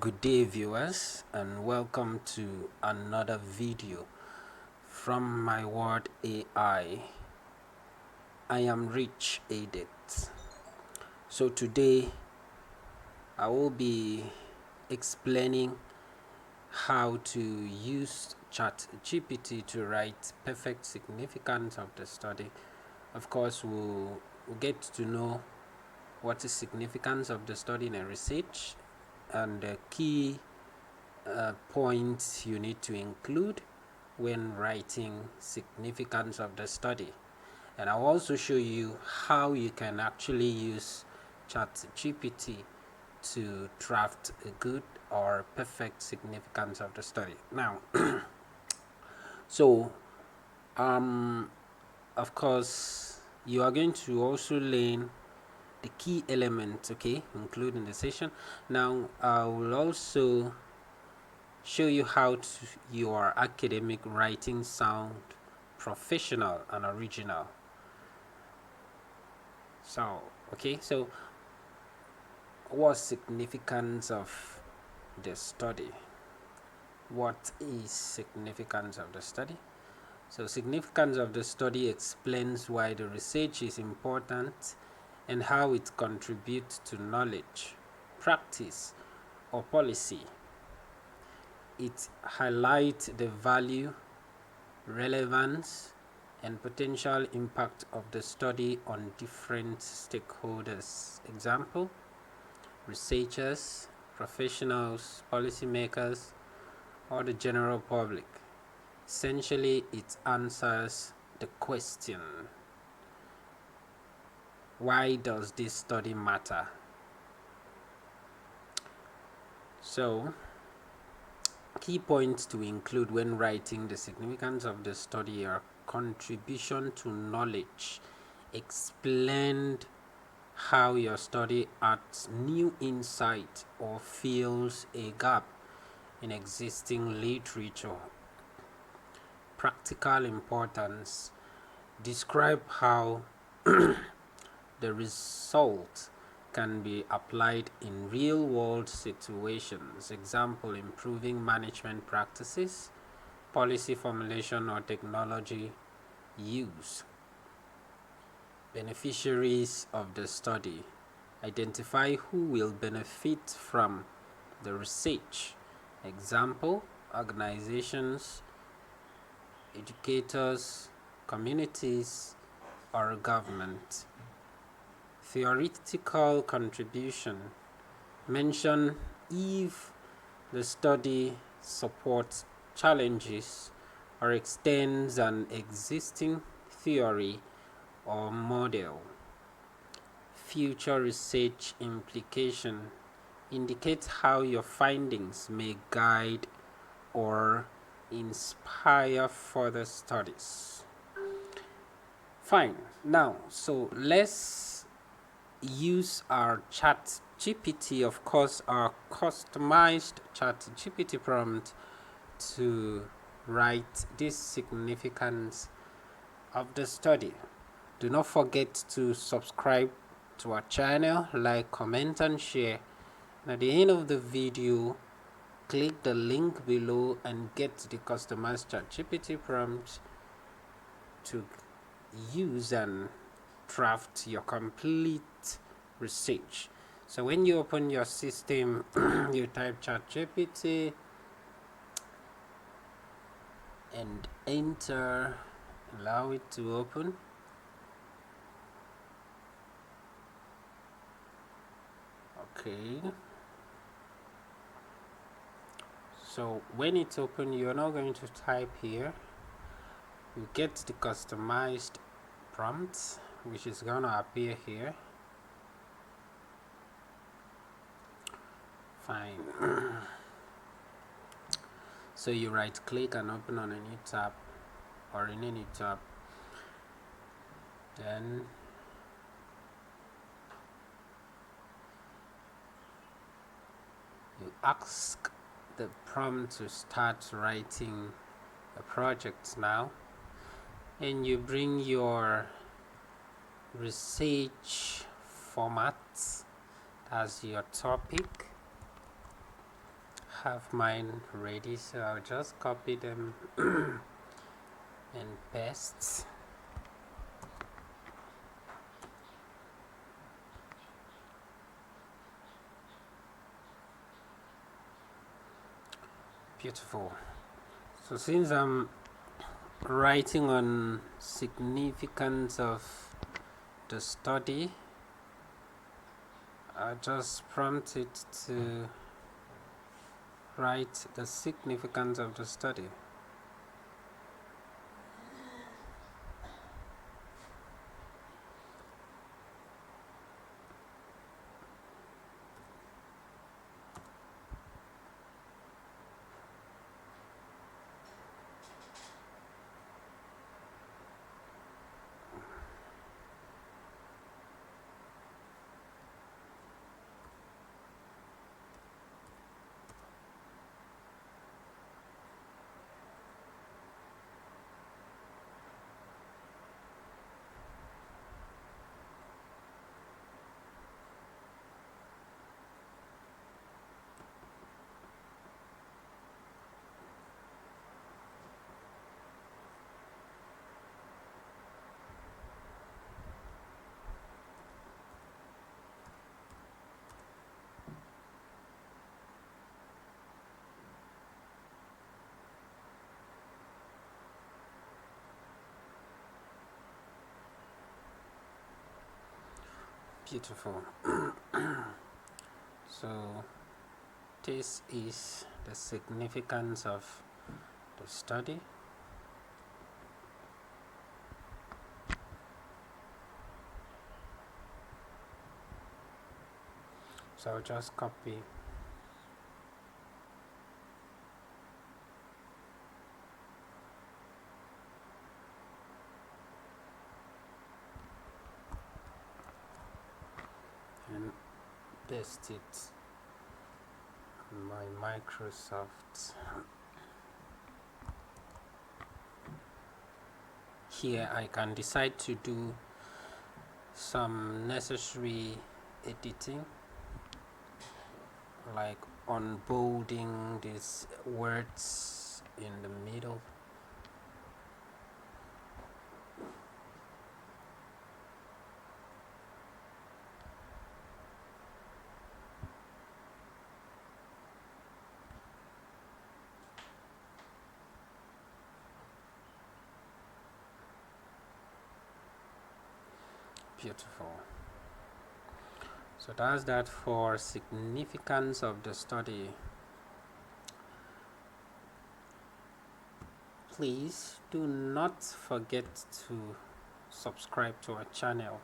Good day, viewers, and welcome to another video from my word AI. I am Rich Edit. So today I will be explaining how to use ChatGPT to write perfect significance of the study. Of course, we'll get to know what is significance of the study in a research and the key points you need to include when writing significance of the study. And I'll also show you how you can actually use ChatGPT to draft a good or perfect significance of the study. Now, so of course, you are going to also learn the key elements, okay, including the session. Now, I will also show you how to your academic writing sound professional and original. So what's significance of the study? What is significance of the study? So significance of the study explains why the research is important and how it contributes to knowledge, practice, or policy. It highlights the value, relevance, and potential impact of the study on different stakeholders. Example, researchers, professionals, policymakers, or the general public. Essentially, it answers the question, why does this study matter? So, key points to include when writing the significance of the study are contribution to knowledge. Explain how your study adds new insight or fills a gap in existing literature. Practical importance. Describe how the result can be applied in real-world situations. Example, improving management practices, policy formulation, or technology use. Beneficiaries of the study. Identify who will benefit from the research. Example, organizations, educators, communities, or government. Theoretical contribution. Mention if the study supports challenges or extends an existing theory or model. Future research implication. Indicate how your findings may guide or inspire further studies. Fine. Now, so let's use our ChatGPT, of course, our customized ChatGPT prompt to write this significance of the study. Do not forget to subscribe to our channel, like, comment, and share. And at the end of the video, click the link below and get the customized ChatGPT prompt to use and draft your complete research. So when you open your system, you type ChatGPT and enter, allow it to open. Okay. So when it's open, you're not going to type here. You get the customized prompt, which is gonna appear here. Fine. So you right click and open on a new tab or in any tab. Then you ask the prompt to start writing a project now, and you bring your research format as your topic. have mine ready, so I'll just copy them and paste. Beautiful. So since I'm writing on significance of the study, I just prompt it to write the significance of the study. Beautiful. So this is the significance of the study. So I'll just copy and paste it on my Microsoft. Here I can decide to do some necessary editing, like unbolding these words in the middle. Beautiful. So that's that for significance of the study. Please do not forget to subscribe to our channel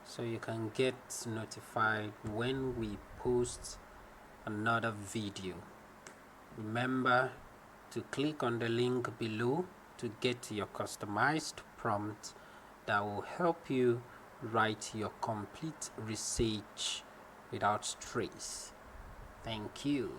so you can get notified when we post another video. Remember to click on the link below to get your customized prompt that will help you write your complete research without stress. Thank you.